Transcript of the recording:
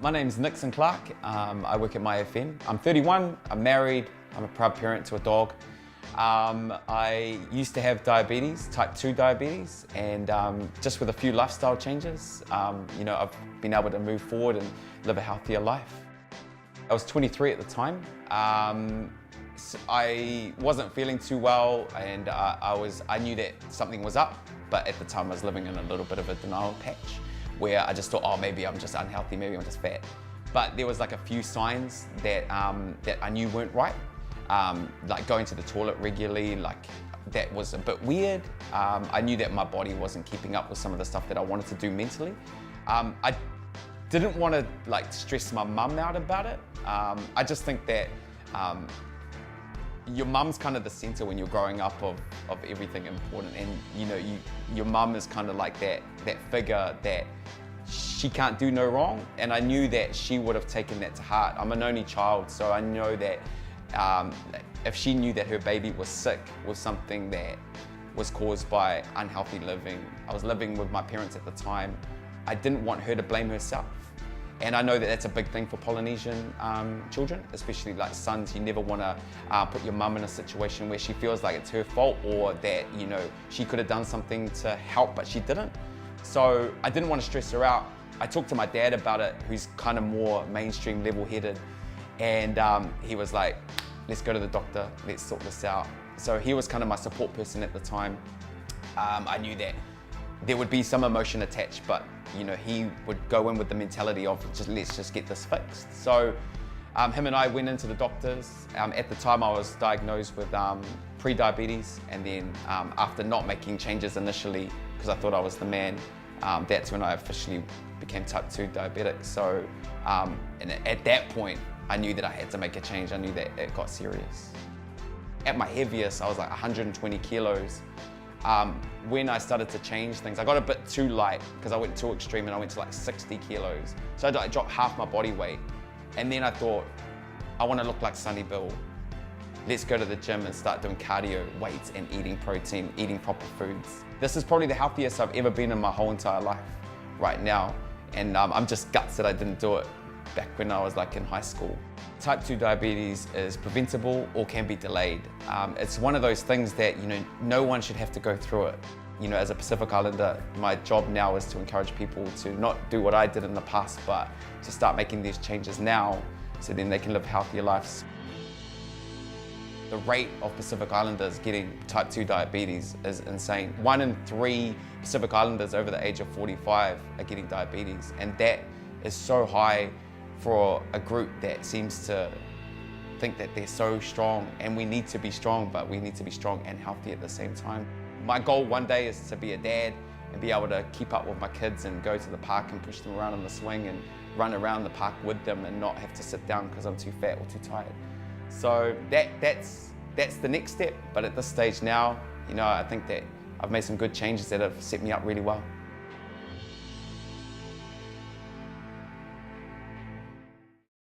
My name's Nickson. I work at MyFM. I'm 31, I'm married, I'm a proud parent to a dog. I used to have diabetes, type 2 diabetes, and just with a few lifestyle changes, I've been able to move forward and live a healthier life. I was 23 at the time. I wasn't feeling too well, and I knew that something was up, but at the time I was living in a little bit of a denial patch where I just thought, oh, maybe I'm just unhealthy, maybe I'm just fat. But there was like a few signs that I knew weren't right. Like going to the toilet regularly, like that was a bit weird. I knew that my body wasn't keeping up with some of the stuff that I wanted to do mentally. I didn't want to like stress my mum out about it. I just think that your mum's kind of the center when you're growing up of everything important, and your mum is kind of like that figure that she can't do no wrong, and I knew that she would have taken that to heart. I'm an only child, so I know that if she knew that her baby was sick with something that was caused by unhealthy living, I was living with my parents at the time, I didn't want her to blame herself. And I know that that's a big thing for Polynesian children, especially like sons. You never want to put your mum in a situation where she feels like it's her fault, or that she could have done something to help but she didn't. So I didn't want to stress her out. I talked to my dad about it, who's kind of more mainstream, level-headed, and he was like, let's go to the doctor, let's sort this out. So he was kind of my support person at the time. I knew that there would be some emotion attached, but he would go in with the mentality of let's just get this fixed. So him and I went into the doctors. At the time I was diagnosed with pre-diabetes, and then after not making changes initially, because I thought I was the man, that's when I officially became type 2 diabetic. So and at that point, I knew that I had to make a change. I knew that it got serious. At my heaviest, I was like 120 kilos. When I started to change things, I got a bit too light because I went too extreme, and I went to like 60 kilos. So I dropped half my body weight. And then I thought, I want to look like Sonny Bill. Let's go to the gym and start doing cardio, weights, and eating protein, eating proper foods. This is probably the healthiest I've ever been in my whole entire life right now. And I'm just guts that I didn't do it back when I was like in high school. Type 2 diabetes is preventable or can be delayed. It's one of those things that no one should have to go through it. As a Pacific Islander, my job now is to encourage people to not do what I did in the past, but to start making these changes now so then they can live healthier lives. The rate of Pacific Islanders getting type 2 diabetes is insane. 1 in 3 Pacific Islanders over the age of 45 are getting diabetes, and that is so high for a group that seems to think that they're so strong, and we need to be strong, but we need to be strong and healthy at the same time. My goal one day is to be a dad and be able to keep up with my kids and go to the park and push them around on the swing and run around the park with them and not have to sit down because I'm too fat or too tired. So that's the next step, but at this stage now, I think that I've made some good changes that have set me up really well.